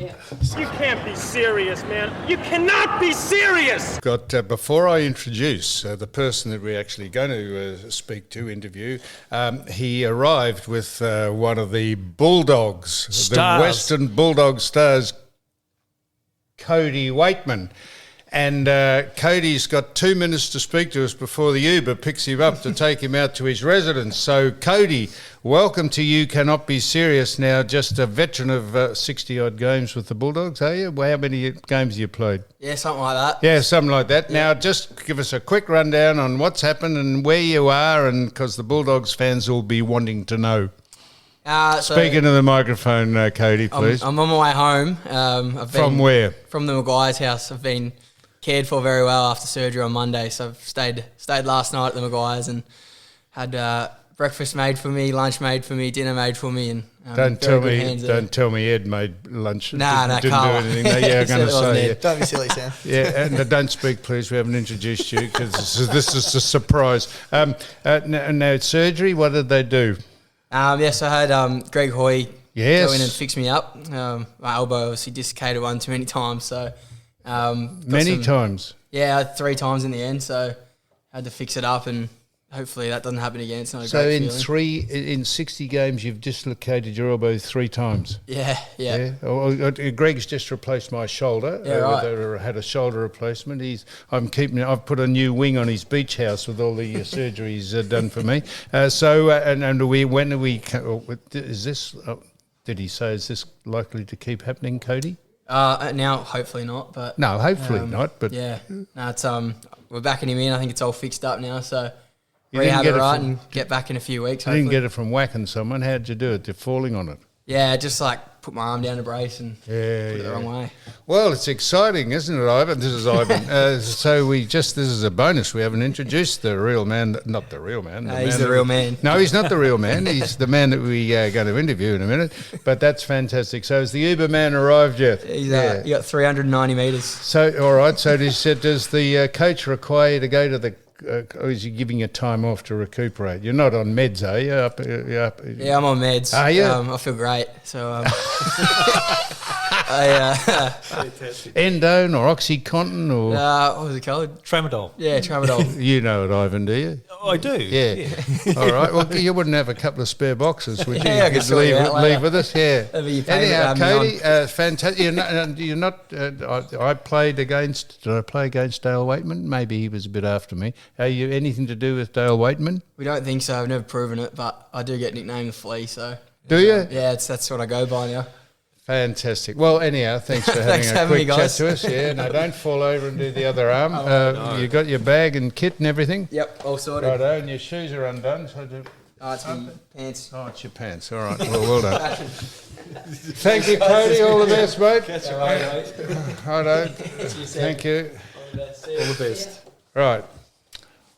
You can't be serious, man. You cannot be serious! Before I introduce the person that we're actually going to speak to, interview, he arrived with one of the Bulldogs, the Western Bulldog stars, Cody Weightman. And Cody's got 2 minutes to speak to us before the Uber picks him up to take him out to his residence. So, Cody, welcome to You Cannot Be Serious. Now, just a veteran of 60-odd games with the Bulldogs, are you? Well, how many games have you played? Yeah, something like that. Yeah, something like that. Yeah. Now, just give us a quick rundown on what's happened and where you are, and because the Bulldogs fans will be wanting to know. Speak into the microphone, Cody, please. I'm on my way home. From where? From the McGuire's house. I've been cared for very well after surgery on Monday, so I've stayed last night at the McGuire's and had breakfast made for me, lunch made for me, dinner made for me, and don't tell me Ed made lunch. Nah, didn't do anything. No, yeah, I'm going to say yeah. Don't be silly, Sam. Yeah, and don't speak, please. We haven't introduced you because this is a surprise. Now surgery. What did they do? So I had Greg Hoy go in and fix me up. My elbow obviously dislocated one too many times, so. Many times? Yeah, 3 times in the end, so I had to fix it up, and hopefully that doesn't happen again. It's not a great feeling. In 60 games, you've dislocated your elbow 3 times? Yeah. Greg's just replaced my shoulder. Yeah, right. Had a shoulder replacement. I've put a new wing on his beach house with all the surgeries done for me. Did he say, is this likely to keep happening, Cody? Now, hopefully not. But no, hopefully not. But yeah, no, it's we're backing him in. I think it's all fixed up now. So rehab it right and get back in a few weeks. You didn't get it from whacking someone. How did you do it? You're falling on it. Yeah, just like put my arm down a brace and put it the wrong way. Well, it's exciting, isn't it, Ivan? This is Ivan. This is a bonus. We haven't introduced the real man, not the real man. He's the real man. No, he's not the real man. He's the man that we are going to interview in a minute. But that's fantastic. So has the Uber man arrived yet? He got 390 metres. So, all right. So does the coach require you to go to the or is he giving you time off to recuperate? You're not on meds, are you? Yeah, I'm on meds. Are you? I feel great. So Endone or OxyContin or what was it called? Tramadol. Yeah, Tramadol. You know it, Ivan, do you? Oh, I do. Yeah. All right. Well, you wouldn't have a couple of spare boxes, would you? Yeah, I could Just leave with us. Yeah. Anyhow, Cody, fantastic. You're not. Did I play against Dale Weightman? Maybe he was a bit after me. Are you anything to do with Dale Weightman? We don't think so. I've never proven it, but I do get nicknamed the Flea. So. Do you? Yeah, that's what I go by now. Fantastic. Well, anyhow, thanks for having a quick chat to us. Yeah, no, don't fall over and do the other arm. No. You got your bag and kit and everything? Yep, all sorted. Righto, and your shoes are undone. So it's my pants. Oh, it's your pants. All right, well done. Thank you, Cody. All the best, mate. Catch you later. Righto. Thank you. All the best. Right.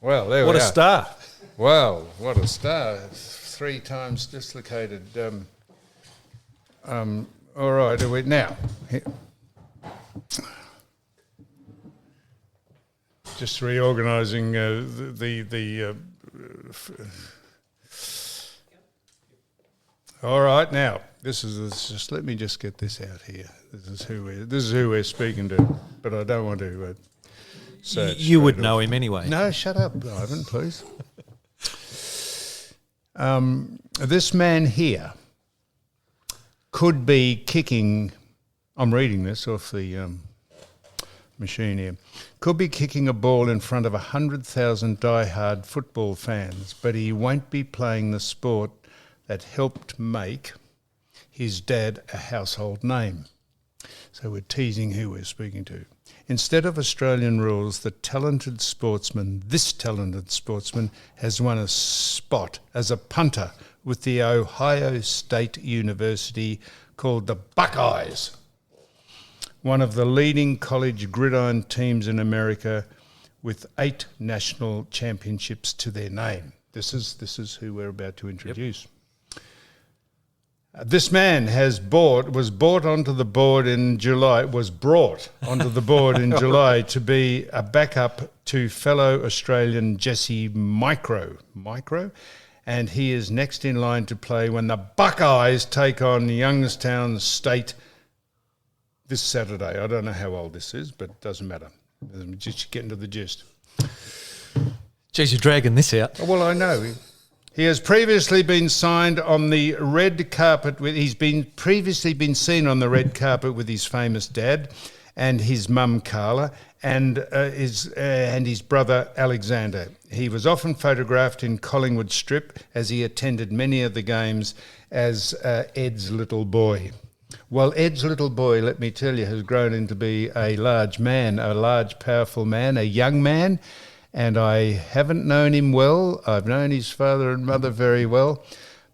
Well, there we are. What a star. Well, what a star. 3 times dislocated. All right, now. Just reorganising all right, now this is just. Let me just get this out here. This is who we're speaking to, but I don't want to. You would know him anyway. No, shut up, Ivan, please. This man here could be kicking. I'm reading this off the machine here. Could be kicking a ball in front of 100,000 die-hard football fans, but he won't be playing the sport that helped make his dad a household name. So we're teasing who we're speaking to. Instead of Australian rules, this talented sportsman has won a spot as a punter with the Ohio State University called the Buckeyes, one of the leading college gridiron teams in America with 8 national championships to their name. This is who we're about to introduce. Yep. This man was brought onto the board in July to be a backup to fellow Australian Jesse Micro, and he is next in line to play when the Buckeyes take on Youngstown State this Saturday. I don't know how old this is, but it doesn't matter. Just getting to the gist. Geez, you're dragging this out. Well, I know. He has previously been signed on the red carpet. He's previously been seen on the red carpet with his famous dad and his mum Carla and his brother Alexander. He was often photographed in Collingwood Strip as he attended many of the games as Ed's little boy. Well, Ed's little boy, let me tell you, has grown into be a large man, a large, powerful man, a young man. And I haven't known him well. I've known his father and mother very well.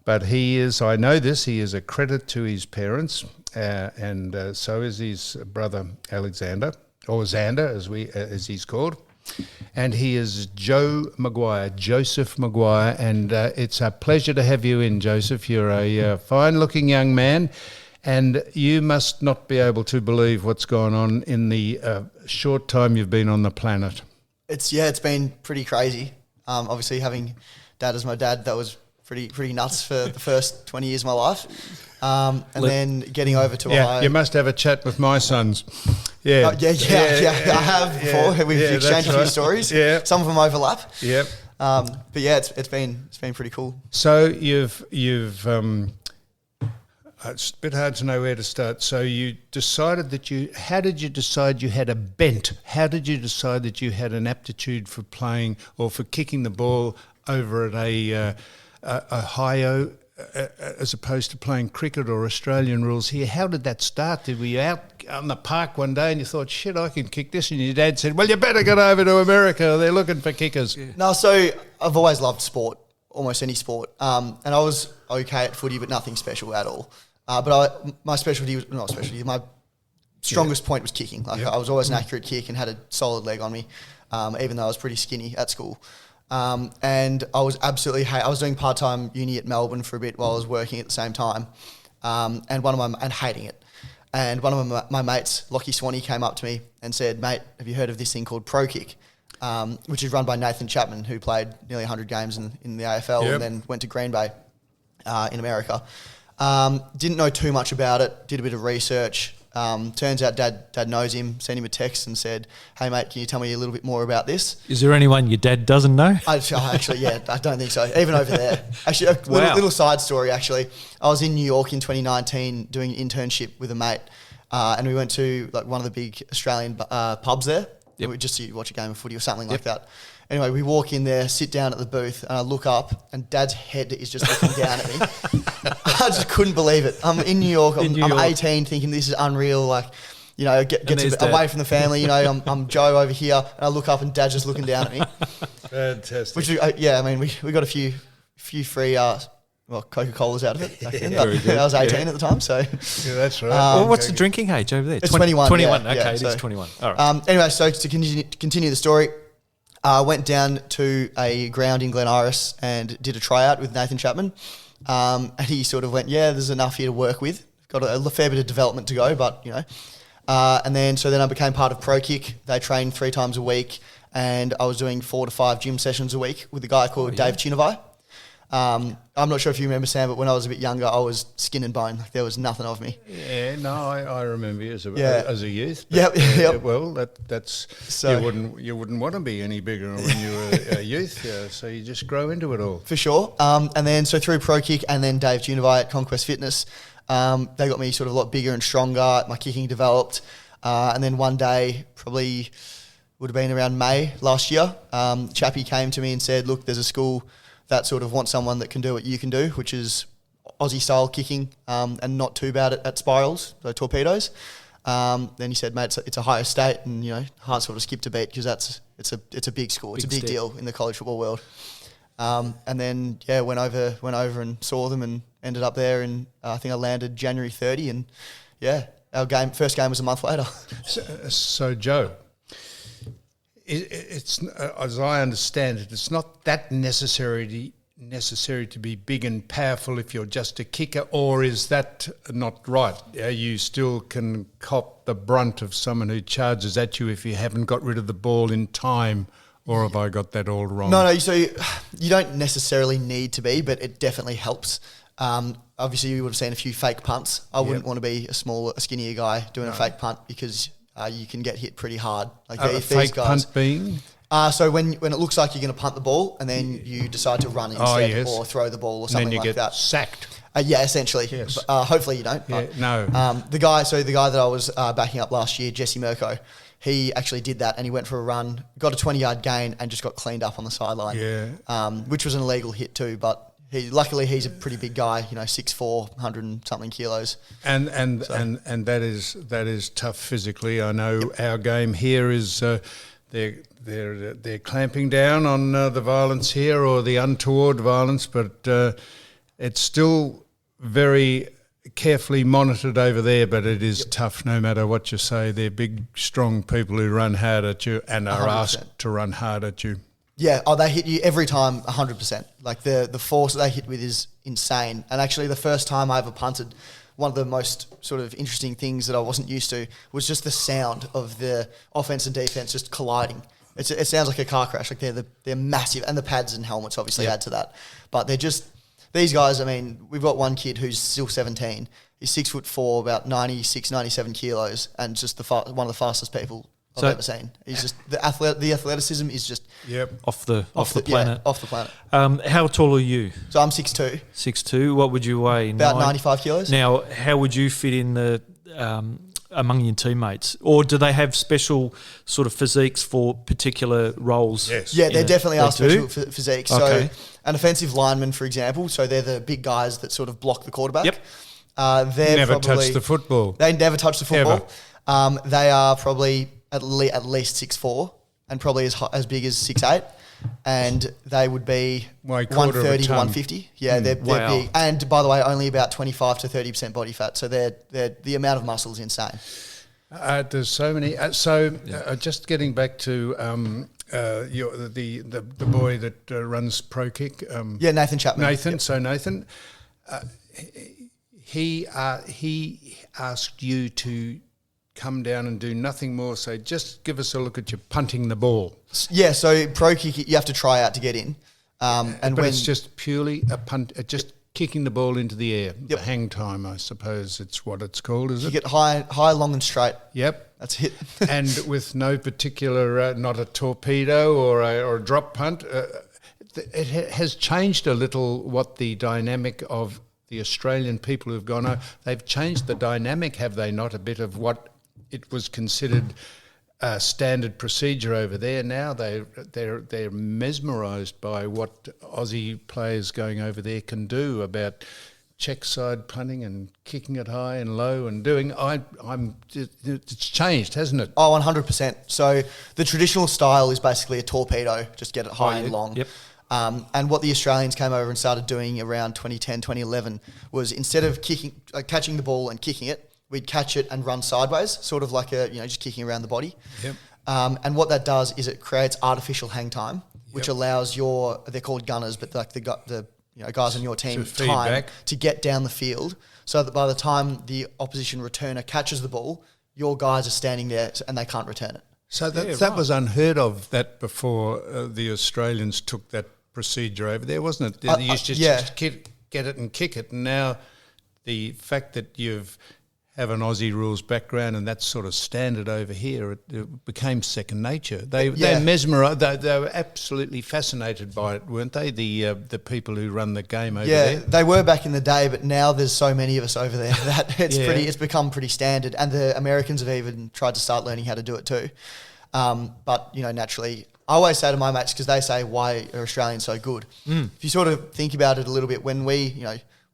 But I know this, he is a credit to his parents, and so is his brother Alexander, or Xander as he's called. And he is Joe MaGuire, Joseph MaGuire, and it's a pleasure to have you in, Joseph. You're a fine-looking young man, and you must not be able to believe what's gone on in the short time you've been on the planet. It's been pretty crazy. Obviously, having Dad as my dad, that was pretty nuts for the first 20 years of my life. And then getting over to Ohio. You must have a chat with my sons. Yeah. I have before. We've exchanged a few stories. Yeah. Some of them overlap. Yep. But yeah, it's been pretty cool. So you've it's a bit hard to know where to start. So you decided how did you decide you had a bent? How did you decide that you had an aptitude for playing or for kicking the ball over at a Ohio as opposed to playing cricket or Australian rules here? How did that start? Were you out on the park one day and you thought, shit, I can kick this? And your dad said, well, you better get over to America. They're looking for kickers. Yeah. No, so I've always loved sport, almost any sport. And I was okay at footy, but nothing special at all. But my strongest point was kicking. I was always an accurate kick and had a solid leg on me, even though I was pretty skinny at school. And I was I was doing part-time uni at Melbourne for a bit while I was working at the same time, and hating it. And one of my mates, Lockie Swanee, came up to me and said, mate, have you heard of this thing called ProKick? Which is run by Nathan Chapman, who played nearly 100 games in the AFL and then went to Green Bay in America. Didn't know too much about it, did a bit of research. Turns out Dad knows him, sent him a text and said, hey mate, can you tell me a little bit more about this? Is there anyone your dad doesn't know? Actually, yeah, I don't think so. Even over there. Actually, a little side story actually. I was in New York in 2019 doing an internship with a mate, and we went to like one of the big Australian pubs there. Yep. Just to watch a game of footy or something like that. Anyway, we walk in there, sit down at the booth, and I look up, and Dad's head is just looking down at me. I just couldn't believe it. I'm in New York. I'm 18, thinking this is unreal. Like, you know, get away from the family. You know, I'm Joe over here, and I look up, and Dad's just looking down at me. Fantastic. Which, we got a few free Coca-Colas out of it back then. I was 18 at the time, so. Yeah, that's right. What's the drinking age over there? It's 21. 21, yeah, okay, yeah, it is 21. All right. Anyway, so to continue the story, I went down to a ground in Glen Iris and did a tryout with Nathan Chapman. And he sort of went, yeah, there's enough here to work with. Got a fair bit of development to go, but, you know. And then I became part of ProKick. They trained 3 times a week, and I was doing 4 to 5 gym sessions a week with a guy called Dave Chinavai. I'm not sure if you remember, Sam, but when I was a bit younger, I was skin and bone. Like, there was nothing of me. Yeah, no, I remember you as a youth. Yep. Well, that's so you wouldn't want to be any bigger when you were a youth. So you just grow into it all. For sure. And then through ProKick and then Dave Junivai at Conquest Fitness, they got me sort of a lot bigger and stronger. My kicking developed, and then one day, probably would have been around May last year, Chappie came to me and said, "Look, there's a school that sort of wants someone that can do what you can do, which is Aussie style kicking, and not too bad at spirals, so torpedoes." Then he said, "Mate, it's a higher state, and you know, hard sort of skip to beat because it's a big school, it's a big deal in the college football world." And then went over and saw them and ended up there, and I think I landed January 30, and our first game was a month later. So Joe, it's as I understand it, it's not that necessary to be big and powerful if you're just a kicker, or is that not right? You still can cop the brunt of someone who charges at you if you haven't got rid of the ball in time, or have I got that all wrong? No, so you don't necessarily need to be, but it definitely helps. Obviously, you would have seen a few fake punts. I wouldn't want to be a skinnier guy doing a fake punt because you can get hit pretty hard. Like A fake punt being? So when it looks like you're going to punt the ball and then you decide to run instead or throw the ball or something like that. And then you get sacked. Yeah, essentially. Yes. Hopefully you don't. Yeah, but, no. The guy that I was backing up last year, Jesse Mirko, he actually did that and he went for a run, got a 20-yard gain and just got cleaned up on the sideline. Yeah. Which was an illegal hit too, but luckily he's a pretty big guy, 6'4", 100 and something kilos. And that is tough physically. I know our game here is they're clamping down on the violence here or the untoward violence, but it's still very carefully monitored over there. But it is tough, no matter what you say. They're big, strong people who run hard at you and are 100%. asked to run hard at you. Yeah, they hit you every time 100%. Like the force that they hit with is insane. And actually the first time I ever punted, one of the most sort of interesting things that I wasn't used to was just the sound of the offense and defense just colliding. It sounds like a car crash. Like they're massive, and the pads and helmets obviously add to that. But they're just these guys. I mean, we've got one kid who's still 17. He's 6'4", about 96, 97 kilos, and just one of the fastest people I've ever seen. He's just the athleticism is just off the planet. Yeah, off the planet. How tall are you? So I'm 6'2". 6'2". What would you weigh? About 95 kilos. Now, how would you fit in the among your teammates, or do they have special sort of physiques for particular roles? Yes. Yeah, they definitely are special do? physiques. Okay. So an offensive lineman, for example, so they're the big guys that sort of block the quarterback. Yep. They're Never probably, touch the football. They never touch the football. They are probably at least 6'4", and probably as big as 6'8", and they would be Weigh quarter of a 130 to ton. 150. Yeah, they're Wow. big. And by the way, only about 25 to 30% body fat. So they're the amount of muscle is insane. There's so many. Just getting back to the boy that runs ProKick. Yeah, Nathan Chapman. Nathan. Yep. So Nathan, he asked you to come down and do nothing more. So just give us a look at you punting the ball. Yeah, so ProKick you have to try out to get in. But it's just purely a punt, just kicking the ball into the air. Yep. The hang time, I suppose it's what it's called, is you it? get high, long and straight. Yep. That's it. And with no particular, not a torpedo or a drop punt. It has changed a little what the dynamic of the Australian people who've gone over. They've changed the dynamic, have they not, a bit of what it was considered standard procedure over there. Now they're mesmerised by what Aussie players going over there can do about check side punting and kicking it high and low and doing. It's changed, hasn't it? Oh, 100%. So the traditional style is basically a torpedo, just get it high and long. Yep. And what the Australians came over and started doing around 2010, 2011 was instead of catching the ball and kicking it, we'd catch it and run sideways, sort of like just kicking around the body. Yep. And what that does is it creates artificial hang time, which allows they're called gunners, but like the guys on your team To feed time back. to get down the field, so that by the time the opposition returner catches the ball, your guys are standing there and they can't return it. So that was unheard of, that before the Australians took that procedure over there, wasn't it? They used to just get it and kick it, and now the fact that you've have an Aussie rules background and that's sort of standard over here, it became second nature. They mesmerised. They were absolutely fascinated by it, weren't they? The people who run the game over there. Yeah, they were back in the day, but now there's so many of us over there that it's become pretty standard. And the Americans have even tried to start learning how to do it too. But naturally, I always say to my mates, because they say, "Why are Australians so good?" If you sort of think about it a little bit, when we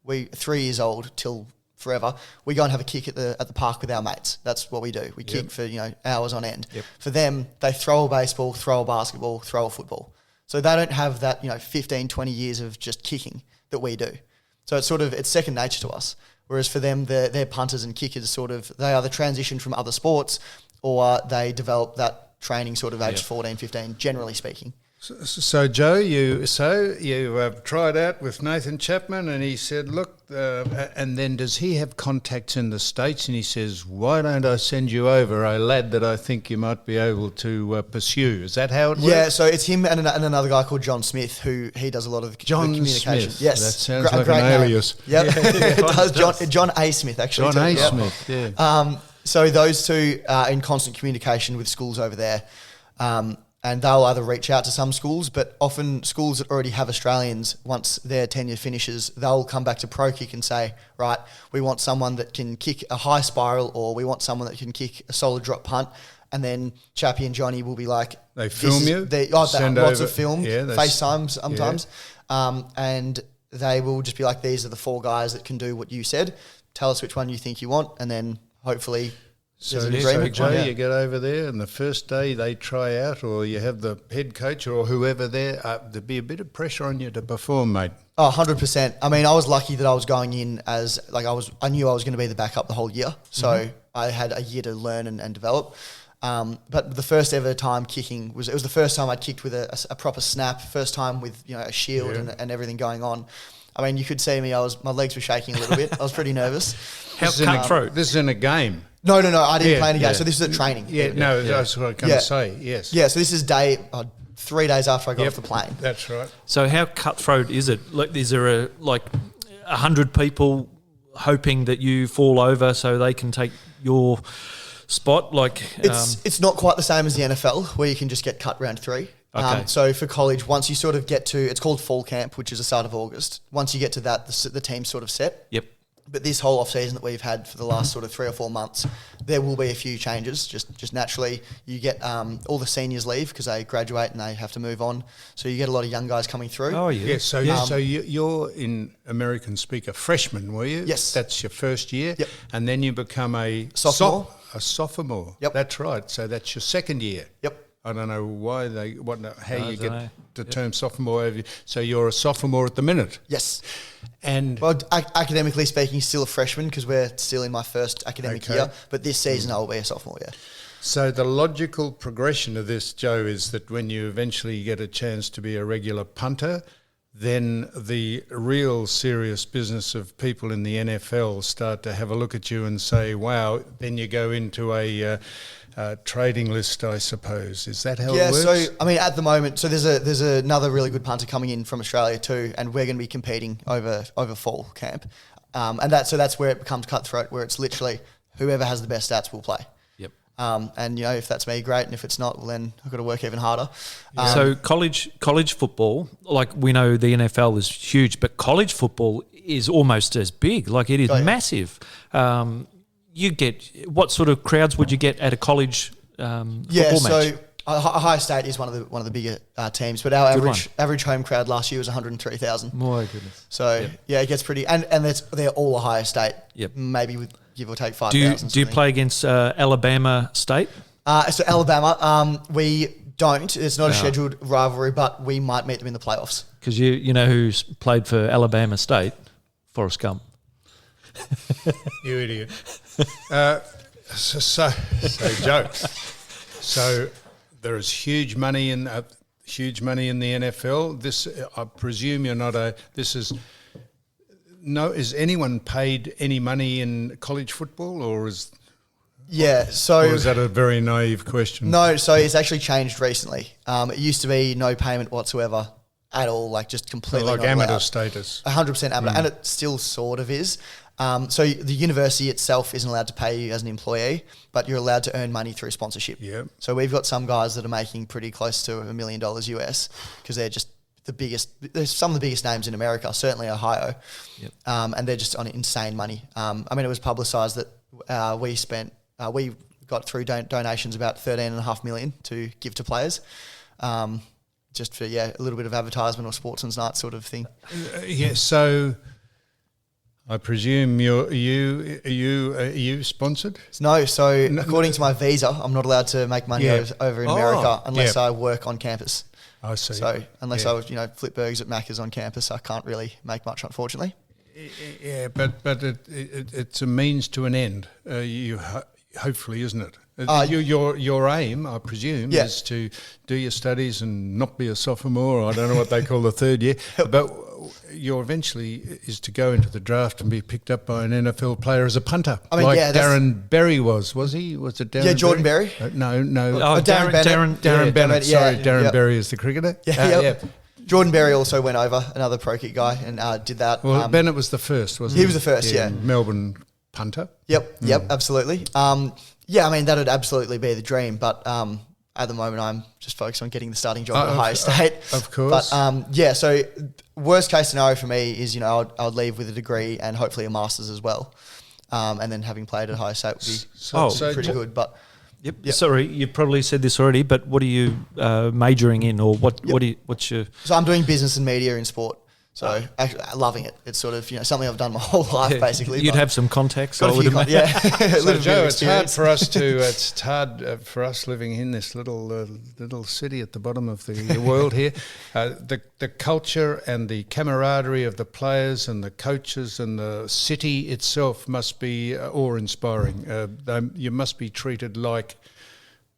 3 years old till forever, we go and have a kick at the park with our mates. That's what we do. We kick for hours on end. Yep. For them, they throw a baseball, throw a basketball, throw a football. So they don't have that 15, 20 years of just kicking that we do. So it's second nature to us. Whereas for them, their punters and kickers they either transition from other sports or they develop that training sort of age 14, 15, generally speaking. So Joe, you tried out with Nathan Chapman, and he said, "Look," and then does he have contacts in the States? And he says, "Why don't I send you over a lad that I think you might be able to pursue?" Is that how it works? Yeah, so it's him and another guy called John Smith, who he does a lot of the communication. Smith. Yes, That sounds like great an name. alias. Yep, it does. John A. Smith, actually. John A. Yep. Smith. Yeah. So those two are in constant communication with schools over there. And they'll either reach out to some schools, but often schools that already have Australians, once their tenure finishes, they'll come back to ProKick and say, right, we want someone that can kick a high spiral, or we want someone that can kick a solid drop punt. And then Chappie and Johnny will be like... They film you? Send lots of film, yeah, FaceTime sometimes. Yeah. And they will just be like, these are the 4 guys that can do what you said. Tell us which one you think you want, and then hopefully... So, there's an agreement. Joe, you get over there, and the first day they try out, or you have the head coach or whoever there, there'd be a bit of pressure on you to perform, mate. Oh, 100%. I mean, I was lucky that I was going in as, like, I knew I was going to be the backup the whole year. So I had a year to learn and develop. But the first ever time kicking it was the first time I'd kicked with a proper snap, first time with, a shield and everything going on. I mean, you could see me, my legs were shaking a little bit. I was pretty nervous. How cutthroat? This is in a game. No, I didn't play any game. So this is a training. That's what I was going to say, yes. Yeah, so this is 3 days after I got off the plane. That's right. So how cutthroat is it? Like, is there 100 people hoping that you fall over so they can take your spot? It's not quite the same as the NFL, where you can just get cut round 3. Okay. So for college, once you sort of get to, it's called fall camp, which is the start of August. Once you get to that, the team's sort of set. Yep. But this whole off season that we've had for the last sort of 3 or 4 months, there will be a few changes. Just naturally, you get all the seniors leave because they graduate and they have to move on. So you get a lot of young guys coming through. Oh yeah. So you're in American speak a freshman, were you? Yes. That's your first year. Yep. And then you become a sophomore. A sophomore. Yep. That's right. So that's your second year. Yep. I don't know how you get the term sophomore. So you're a sophomore at the minute. Yes. And academically speaking, still a freshman because we're still in my first academic year. But this season I will be a sophomore. Yeah. So the logical progression of this, Joe, is that when you eventually get a chance to be a regular punter, then the real serious business of people in the NFL start to have a look at you and say, "Wow!" Then you go into a trading list, I suppose. Is that how it works? Yeah, so I mean, at the moment, so there's another really good punter coming in from Australia too, and we're going to be competing over fall camp, and that's where it becomes cutthroat, where it's literally whoever has the best stats will play. Yep. And if that's me, great, and if it's not, well, then I've got to work even harder. So college football, like we know the NFL is huge, but college football is almost as big. Like it is massive. You get, what sort of crowds would you get at a college football match? So Ohio State is one of the bigger teams, but our average home crowd last year was 103,000. My goodness. So it gets pretty, and they're all Ohio State. Yep. Maybe with give or take 5,000. Do you play against Alabama State? So Alabama, we don't. It's not a scheduled rivalry, but we might meet them in the playoffs. Because you know who's played for Alabama State? Forrest Gump. You idiot. So Joe. So there is huge money in the NFL. This, I presume, you're not a. This is. No, is anyone paid any money in college football, or is? Yeah. So. Or is that a very naive question? No. So it's actually changed recently. It used to be no payment whatsoever at all, like just completely like amateur status. 100% amateur, and it still sort of is. So the university itself isn't allowed to pay you as an employee, but you're allowed to earn money through sponsorship. Yeah. So we've got some guys that are making pretty close to $1 million US because they're just the biggest. There's some of the biggest names in America, certainly Ohio, and they're just on insane money. I mean, it was publicised that we got through donations about $13.5 million to give to players. Just for a little bit of advertisement or sportsman's night sort of thing. So I presume are you sponsored? No. So according to my visa, I'm not allowed to make money over in America unless I work on campus. I see. So unless I flip burgers at Macca's on campus, I can't really make much, unfortunately. Yeah, but it's a means to an end. Hopefully, isn't it? Your aim, I presume, is to do your studies and not be a sophomore. I don't know what they call the third year, but your eventually is to go into the draft and be picked up by an NFL player as a punter, Darren Berry was he? Was it Darren? Yeah, Jordan Berry? No. Darren Bennett. Sorry, Darren Berry is the cricketer. Yeah. Jordan Berry also went over, another ProKick guy, and did that. Well, Bennett was the first, wasn't he? He was the first, yeah. Melbourne punter. Yep, absolutely. I mean, that would absolutely be the dream, but at the moment I'm just focused on getting the starting job at Ohio State. Of course. But so worst case scenario for me is, I'd leave with a degree and hopefully a master's as well. And then having played at Ohio State would be pretty good. But Yep. Sorry, you probably said this already, but what are you majoring in, or what's your? So I'm doing business and media in sport. So actually, loving it. It's sort of something I've done my whole life basically. You'd have some contacts, I would imagine. Yeah. So Joe, it's hard for us it's hard for us living in this little city at the bottom of the world here. The culture and the camaraderie of the players and the coaches and the city itself must be awe-inspiring. You must be treated like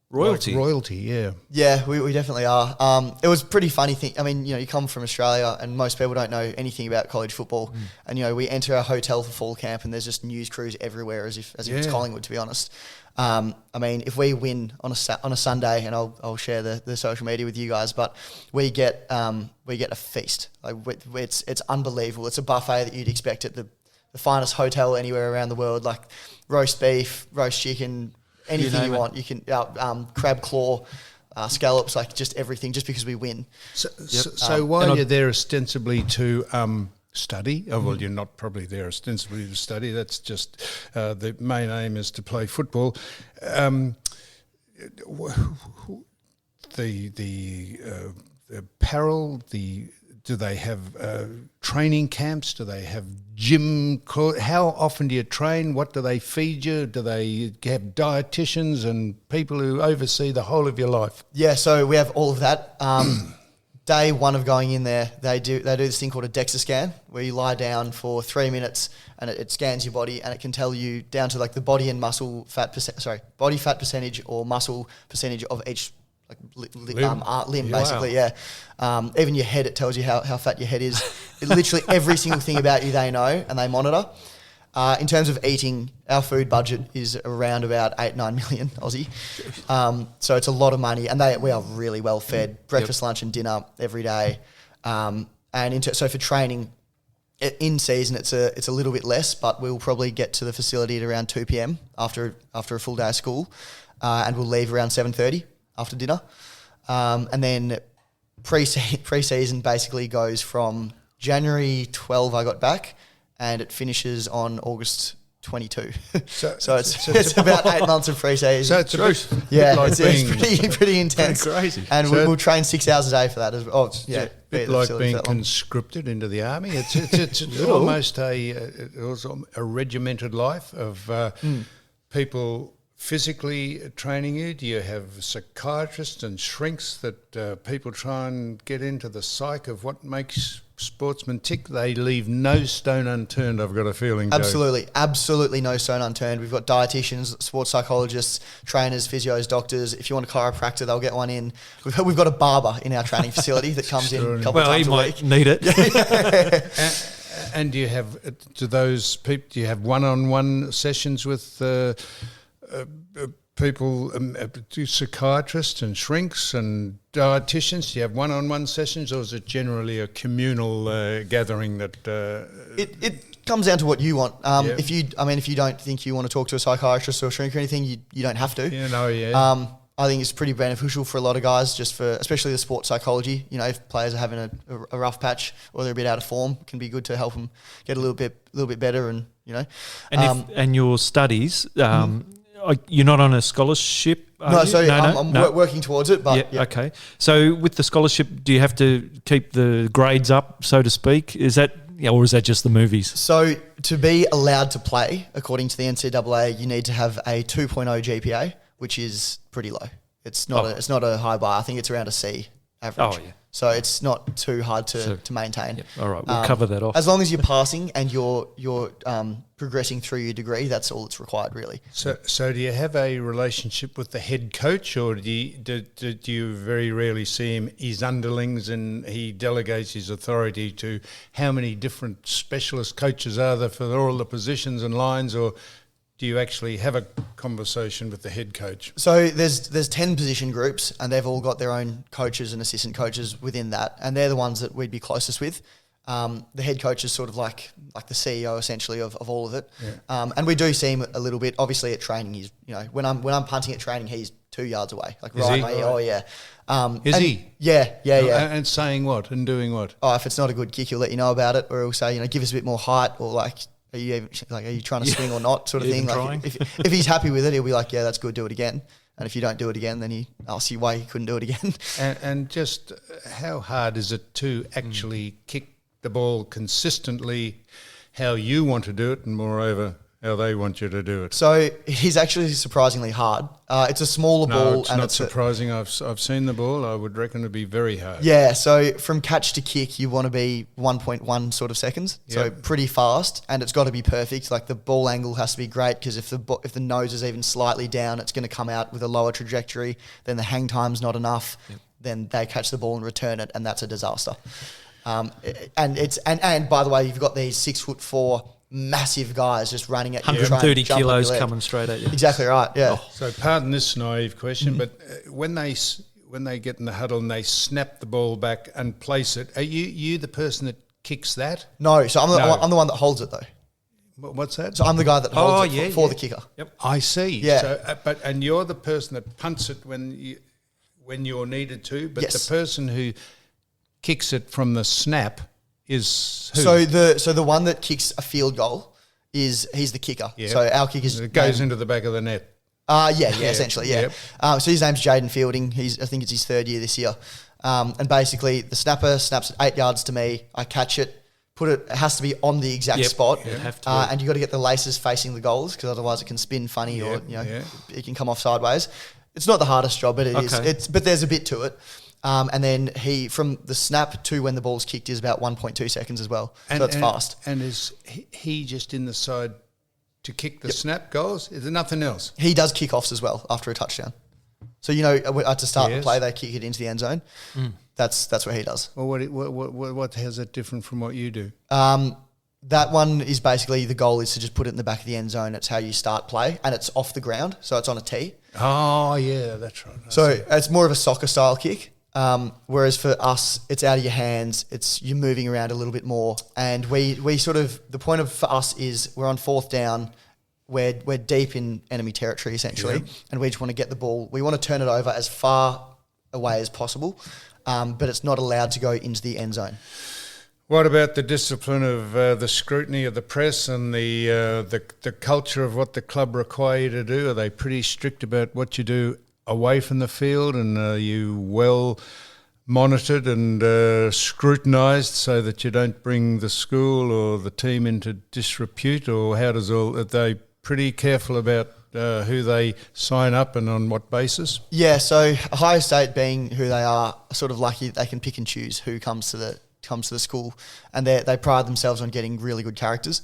royalty. Like royalty, yeah. Yeah, we definitely are. It was a pretty funny thing. I mean, you come from Australia and most people don't know anything about college football. And, we enter our hotel for fall camp and there's just news crews everywhere as if it's Collingwood, to be honest. I mean, if we win on a Sunday, and I'll share the social media with you guys, but we get a feast. It's unbelievable. It's a buffet that you'd expect at the finest hotel anywhere around the world, like roast beef, roast chicken, anything you want. You can crab claw, scallops, like just everything, just because we win. So while you're there ostensibly to study, well, you're not probably there ostensibly to study. That's just the main aim is to play football. The apparel, do they have training camps? Do they have gym? How often do you train? What do they feed you? Do they have dietitians and people who oversee the whole of your life? Yeah, so we have all of that. Day one of going in there, they do this thing called a DEXA scan, where you lie down for 3 minutes and it scans your body and it can tell you down to like the body and muscle fat body fat percentage or muscle percentage of each limb basically. Yeah. Even your head, it tells you how fat your head is. Literally every single thing about you they know and they monitor. In terms of eating, our food budget is around about 8-9 million Aussie. So it's a lot of money, and we are really well fed. Breakfast, lunch, and dinner every day. So for training, in season it's a little bit less, but we'll probably get to the facility at around 2 p.m. after a full day of school, and we'll leave around 7:30 after dinner, and then pre-season basically goes from January 12 I got back, and it finishes on August 22. So it's about 8 months of pre-season. So it's it's pretty intense. Pretty crazy. And we'll train 6 hours a day for that as well. A bit like being conscripted into the army. It's almost a regimented life of people physically training you. Do you have psychiatrists and shrinks that people try and get into the psyche of what makes sportsmen tick? They leave no stone unturned, I've got a feeling, Joe. Absolutely no stone unturned. We've got dietitians, sports psychologists, trainers, physios, doctors. If you want a chiropractor, they'll get one in. We've got a barber in our training facility that comes in a couple of times a week. He might need it. And do you have one-on-one sessions with people, do psychiatrists and shrinks and dietitians? Do you have one-on-one sessions, or is it generally a communal gathering that? It comes down to what you want. If you don't think you want to talk to a psychiatrist or shrink or anything, you don't have to. I think it's pretty beneficial for a lot of guys, especially the sports psychology. If players are having a rough patch or they're a bit out of form, it can be good to help them get a little bit better. And and your studies. You're not on a scholarship? I'm working towards it. But okay. So with the scholarship, do you have to keep the grades up, so to speak? Is that, or is that just the movies? So to be allowed to play, according to the NCAA, you need to have a 2.0 GPA, which is pretty low. It's not a high bar. I think it's around a C. average. Oh, yeah. So it's not too hard to maintain. Yep. All right, we'll cover that off. As long as you're passing and you're progressing through your degree, that's all that's required, really. So do you have a relationship with the head coach, or do you very rarely see him, his underlings, and he delegates his authority to how many different specialist coaches are there for all the positions and lines, or do you actually have a conversation with the head coach? So there's 10 position groups, and they've all got their own coaches and assistant coaches within that, and they're the ones that we'd be closest with. The head coach is sort of like the CEO essentially of all of it. Yeah. And we do see him a little bit. Obviously at training, he's, when I'm punting at training, he's 2 yards away. Like right away. Oh yeah. Is he? Yeah. And saying what and doing what? Oh, if it's not a good kick, he'll let you know about it, or he'll say, give us a bit more height, or like, are you trying to swing or not, sort of thing. Like if he's happy with it, he'll be like, yeah, that's good, do it again. And if you don't do it again, then he asks you why he couldn't do it again. And just how hard is it to actually kick the ball consistently how you want to do it, and moreover how they want you to do it? So he's actually surprisingly hard. It's a smaller ball. No, it's not surprising. I've seen the ball. I would reckon it'd be very hard. Yeah, so from catch to kick, you want to be 1.1 sort of seconds. Yep. So pretty fast, and it's got to be perfect. Like the ball angle has to be great, because if the nose is even slightly down, it's going to come out with a lower trajectory. Then the hang time's not enough. Yep. Then they catch the ball and return it, and that's a disaster. And by the way, you've got these 6'4" massive guys just running at you. 130 kilos coming straight at you. Exactly right. Yeah. Oh. So pardon this naive question, but when they get in the huddle and they snap the ball back and place it, are you the person that kicks that? No. So I'm the one that holds it though. What's that? So I'm the guy that holds it for the kicker. Yep. I see. Yeah. So, and you're the person that punts it when you're needed to, but the person who kicks it from the snap is who? So the one that kicks a field goal he's the kicker. Yep. So our kicker goes into the back of the net. Essentially. Yep. So his name's Jaden Fielding. I think it's his 3rd year this year. And basically the snapper snaps it 8 yards to me. I catch it. It has to be on the exact spot. And you got to get the laces facing the goals, because otherwise it can spin funny or it can come off sideways. It's not the hardest job, but it is. But there's a bit to it. And then from the snap to when the ball's kicked is about 1.2 seconds as well. So that's fast. And is he just in the side to kick the snap goals? Is there nothing else? He does kickoffs as well after a touchdown. So, at the start of the play, they kick it into the end zone. That's what he does. Well, what how's it different from what you do? That one is basically the goal is to just put it in the back of the end zone. It's how you start play, and it's off the ground, so it's on a tee. Oh, yeah, that's right. So it's more of a soccer style kick. Whereas for us, it's out of your hands. It's you're moving around a little bit more, and we sort of the point for us is we're on 4th down. We're deep in enemy territory essentially, and we just want to get the ball. We want to turn it over as far away as possible, but it's not allowed to go into the end zone. What about the discipline of the scrutiny of the press and the culture of what the club require you to do? Are they pretty strict about what you do away from the field, and are you well monitored and scrutinised so that you don't bring the school or the team into disrepute, or are they pretty careful about who they sign up and on what basis? Yeah, so Ohio State being who they are sort of lucky they can pick and choose who comes to the school, and they pride themselves on getting really good characters.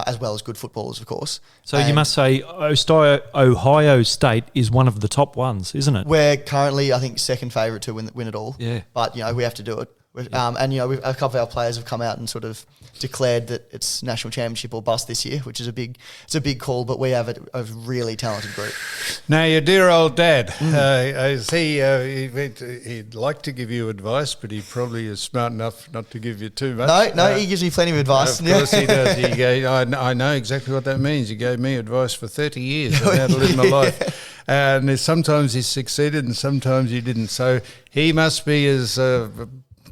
As well as good footballers, of course. So you must say Ohio State is one of the top ones, isn't it? We're currently, I think, second favourite to win it all. Yeah. But, we have to do it. And, a couple of our players have come out and sort of declared that it's national championship or bust this year, which is a big call, but we have a really talented group. Now, your dear old dad, he'd like to give you advice, but he probably is smart enough not to give you too much. No, he gives me plenty of advice. Of course he does. I know exactly what that means. He gave me advice for 30 years on how to live my life. And sometimes he succeeded and sometimes he didn't. So he must be as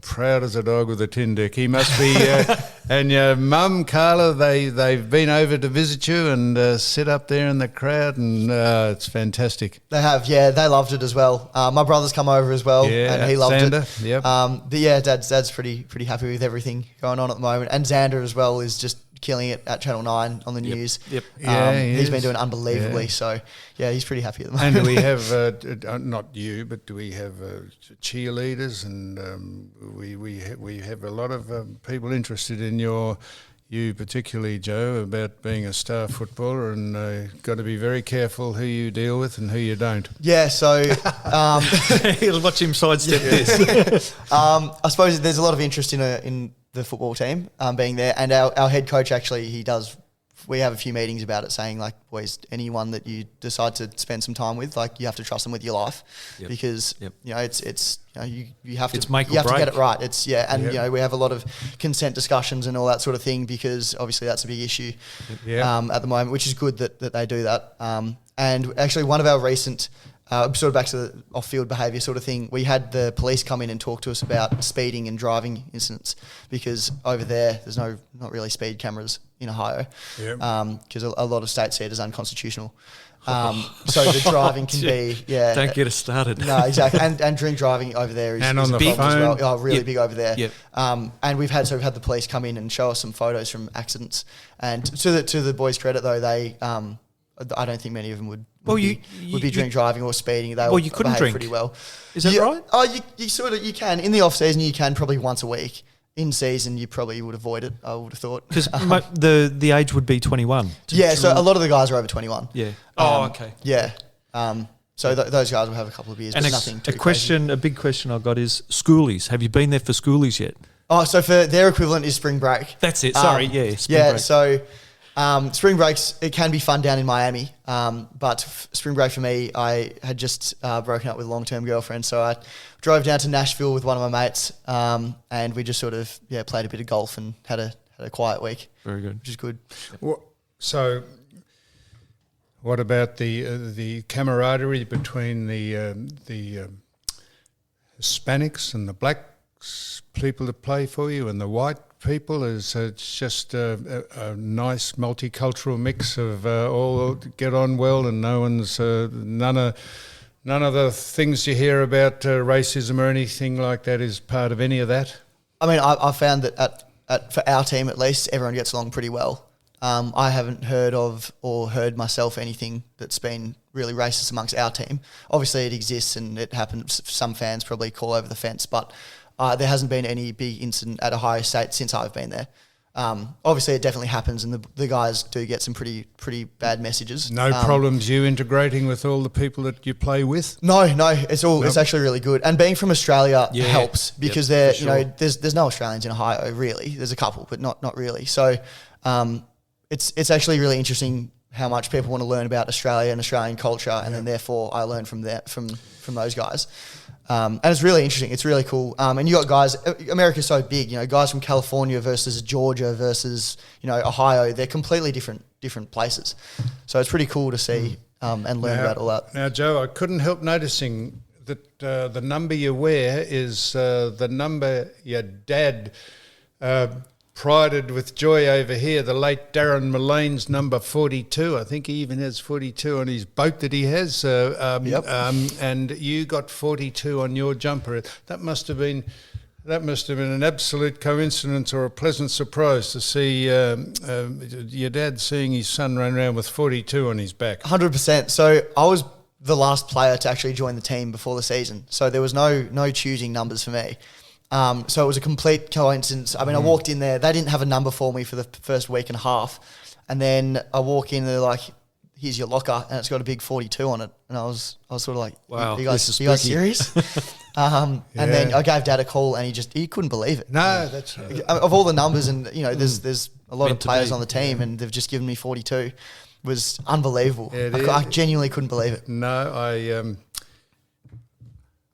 proud as a dog with a tin dick. He must be. And your mum, Carla, they've been over to visit you and sit up there in the crowd, and it's fantastic. They have, yeah. They loved it as well. My brother's come over as well, and he loved Xander, it. Yep. But yeah, Dad's pretty happy with everything going on at the moment, and Xander as well is just killing it at Channel 9 on the news. Yep. Yeah, he he's been is. doing unbelievably. Yeah. So, yeah, he's pretty happy at the moment. And do we have, not you, but do we have cheerleaders? And we have a lot of people interested in you particularly, Joe, about being a star footballer, and got to be very careful who you deal with and who you don't. Yeah, so He'll watch him sidestep this. I suppose there's a lot of interest in the football team being there, and our head coach actually, we have a few meetings about it, saying like, boys, anyone that you decide to spend some time with, like you have to trust them with your life, because you know it's you have to It's make or you have to get break. it right. It's you know, we have a lot of consent discussions and all that sort of thing, because obviously that's a big issue at the moment, which is good that they do that. And actually, one of our recent sort of back to the off-field behaviour sort of thing, we had the police come in and talk to us about speeding and driving incidents, because over there's not really speed cameras in Ohio, because a lot of states see it as unconstitutional. So the driving can be, Don't get us started. No, exactly. And drink driving over there is And is on a the problem as phone. well. Oh, really Yep. big over there. Yep. And we've had the police come in and show us some photos from accidents. And to the boys' credit though, they I don't think many of them would be drink driving or speeding. They you couldn't behave drink. pretty well. Is that right? Oh, you can in the off season. You can probably once a week. In season, you probably would avoid it. I would have thought, Because the age would be 21. so a lot of the guys are over 21. Yeah. Okay. Yeah. So those guys will have a couple of beers, And but nothing too a big question I got is schoolies. Have you been there for schoolies yet? Oh, so for their equivalent is spring break. That's it. Sorry, spring break. So spring breaks, it can be fun down in Miami, but spring break for me, I had just broken up with a long-term girlfriend, so I drove down to Nashville with one of my mates, and we just sort of played a bit of golf and had a quiet week. Very good. Which is good. So, what about the camaraderie between the Hispanics and the blacks people that play for you and the white people? Is it's just a nice multicultural mix of all get on well, and no one's none of the things you hear about racism or anything like that is part of any of that? I mean, I found that for our team at least, everyone gets along pretty well. I haven't heard of or heard myself anything that's been really racist amongst our team. Obviously, it exists and it happens. Some fans probably call over the fence, but there hasn't been any big incident at Ohio State since I've been there. Obviously, it definitely happens, and the guys do get some pretty bad messages. No problems you integrating with all the people that you play with? No, it's actually really good. And being from Australia helps, because there's no Australians in Ohio really. There's a couple, but not really. So it's actually really interesting how much people want to learn about Australia and Australian culture, and then therefore I learn from those guys. And it's really interesting. It's really cool. And you got guys. America's so big. Guys from California versus Georgia versus Ohio. They're completely different places. So it's pretty cool to see and learn about all that. Now, Joe, I couldn't help noticing that the number you wear is the number your dad prided with joy over here, the late Darren Mullane's number 42. I think he even has 42 on his boat that he has. And you got 42 on your jumper. That must have been an absolute coincidence or a pleasant surprise to see your dad seeing his son run around with 42 on his back. 100%. So I was the last player to actually join the team before the season. So there was no choosing numbers for me. So it was a complete coincidence. I mean, I walked in there. They didn't have a number for me for the first week and a half. And then I walk in, they're like, here's your locker, and it's got a big 42 on it. And I was sort of like, wow, you guys serious? And then I gave Dad a call, and he couldn't believe it. No, that's right. Of all the numbers, and there's a lot Meant of to players be. on the team, and they've just given me 42. It was unbelievable. Yeah, I genuinely couldn't believe it. No,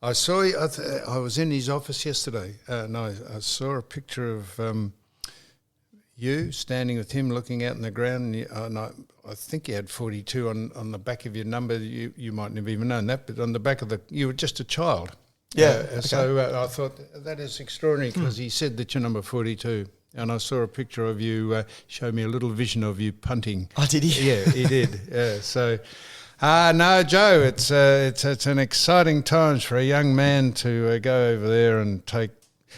I saw. I was in his office yesterday, and I saw a picture of you standing with him, looking out in the ground. And I think you had 42 on the back of your number. You mightn't have even known that, but on the back of you were just a child. Yeah. Okay. So I thought that is extraordinary, because he said that you're number 42. And I saw a picture of you, showed me a little vision of you punting. Oh, did he? Yeah, he did. So, no, Joe, it's an exciting times for a young man to go over there and take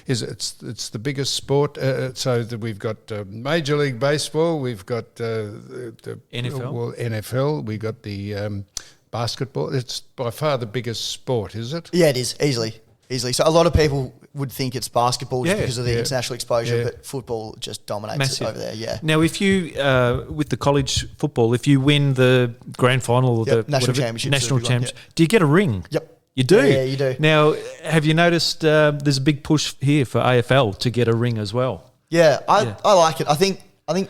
It's the biggest sport. So that we've got Major League Baseball, we've got the NFL. Well, NFL. We got the basketball. It's by far the biggest sport, is it? Yeah, it is easily. So a lot of people would think it's basketball just because of the international exposure, but football just dominates it over there. Yeah. Now, if you with the college football, if you win the grand final or the national championship, do you get a ring? Yep. You do? Yeah, you do. Now, have you noticed there's a big push here for AFL to get a ring as well? Yeah, I like it. I think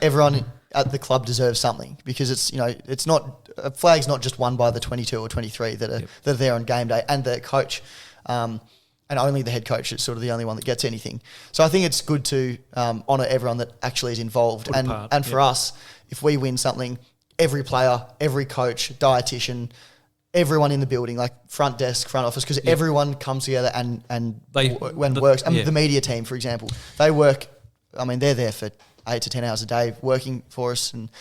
everyone at the club deserves something because it's not a flag's not just won by the 22 or 23 that are there on game day and the coach, and only the head coach is sort of the only one that gets anything. So I think it's good to honour everyone that actually is involved, and for us, if we win something, every player, every coach, dietitian, everyone in the building, like front desk, front office, because everyone comes together and works. And the media team, for example, they work. I mean, they're there for 8 to 10 hours a day working for us, and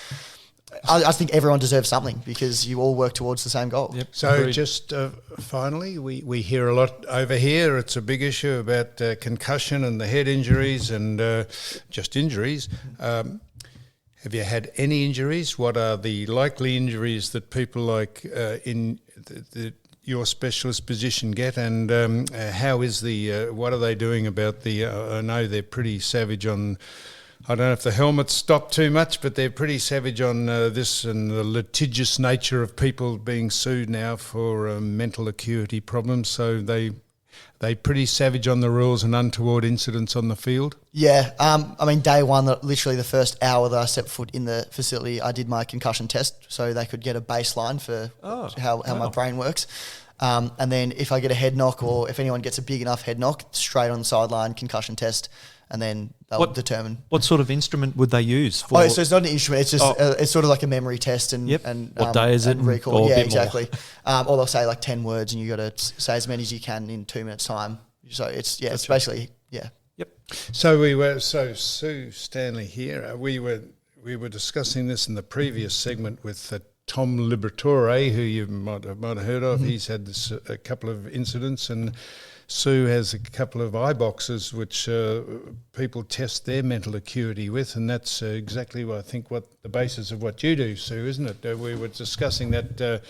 I think everyone deserves something because you all work towards the same goal. Yep. So just finally, we hear a lot over here. It's a big issue about concussion and the head injuries and just injuries. Have you had any injuries? What are the likely injuries that people like in your specialist position get? And how is what are they doing about I know they're pretty savage on, I don't know if the helmets stop too much, but they're pretty savage on this and the litigious nature of people being sued now for mental acuity problems. So they pretty savage on the rules and untoward incidents on the field. Yeah, I mean, day one, literally the first hour that I stepped foot in the facility, I did my concussion test so they could get a baseline for how my brain works. And then if I get a head knock or if anyone gets a big enough head knock, straight on the sideline, concussion test, and then they'll determine. What sort of instrument would they use? For so it's not an instrument. It's just it's sort of like a memory test and what day is it? And recall. Yeah, exactly. Or they'll say like 10 words and you got to say as many as you can in 2 minutes time. So it's basically. Yep. So Sue Stanley here. We were discussing this in the previous segment with Tom Liberatore, who you might have heard of. Mm-hmm. He's had a couple of incidents, and Sue has a couple of eye boxes which people test their mental acuity with, and that's exactly what the basis of what you do, Sue, isn't it? We were discussing that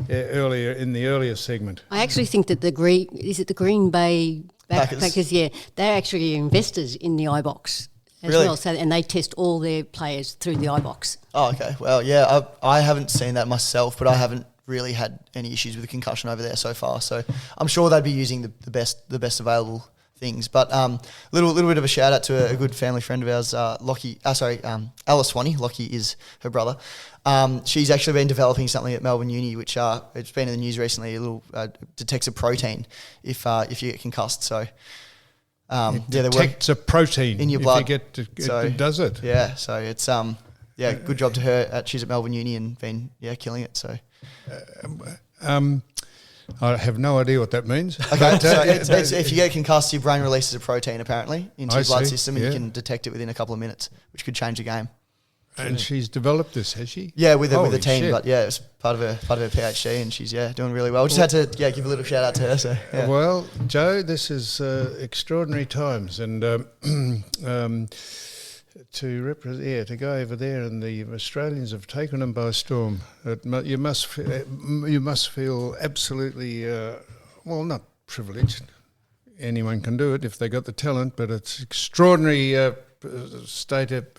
earlier in the earlier segment. I actually think that the Green Bay Packers, they're actually investors in the iBox as well. So, and they test all their players through the iBox. Oh, okay. Well, yeah, I haven't seen that myself, but I haven't really had any issues with the concussion over there so far. So I'm sure they'd be using the best available things. But little bit of a shout out to a good family friend of ours, Alice Swanee. Lockie is her brother. She's actually been developing something at Melbourne Uni, which it's been in the news recently. A little detects a protein if you get concussed. So it detects a protein in your blood. It does it. Yeah. So it's good job to her. She's at Melbourne Uni and been killing it. So. I have no idea what that means. Okay, so if you get concussed, your brain releases a protein apparently into your blood system, and you can detect it within a couple of minutes, which could change the game. And she's developed this, has she? Yeah, with a team, but it's part of her PhD, and she's doing really well. Just had to give a little shout out to her. So well, Joe, this is extraordinary times, and to go over there, and the Australians have taken them by storm. You must feel absolutely not privileged. Anyone can do it if they got the talent, but it's extraordinary state of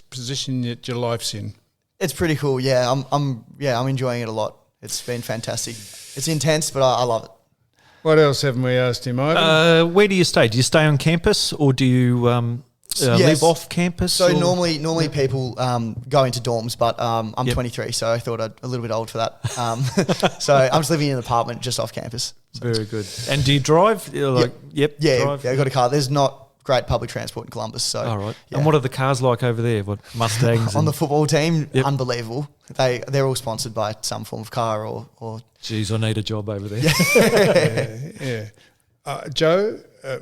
position that your life's in. It's pretty cool. Yeah, I'm enjoying it a lot. It's been fantastic. It's intense, but I love it. What else haven't we asked him, Ivan? Where do you stay? Do you stay on campus or do you live off campus? So normally people go into dorms, but I'm 23, so I thought I'm a little bit old for that. So I'm just living in an apartment just off campus. So. Very good. And do you drive? Drive. Yeah, I got a car. There's not great public transport in Columbus. So, all right. Yeah. And what are the cars like over there? What Mustangs? On the football team, unbelievable. They're all sponsored by some form of car or. Geez, I need a job over there. Yeah. Joe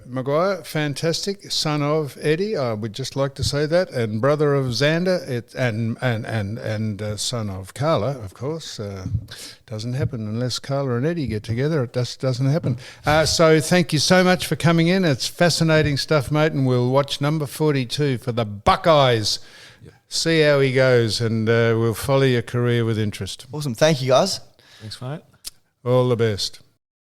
MaGuire, fantastic, son of Eddie. I would just like to say that, and brother of Xander, and son of Carla, of course. Doesn't happen unless Carla and Eddie get together. It just doesn't happen. So thank you so much for coming in. It's fascinating stuff, mate, and we'll watch number 42 for the Buckeyes. See how he goes, and we'll follow your career with interest. Awesome. Thank you, guys. Thanks, mate. All the best.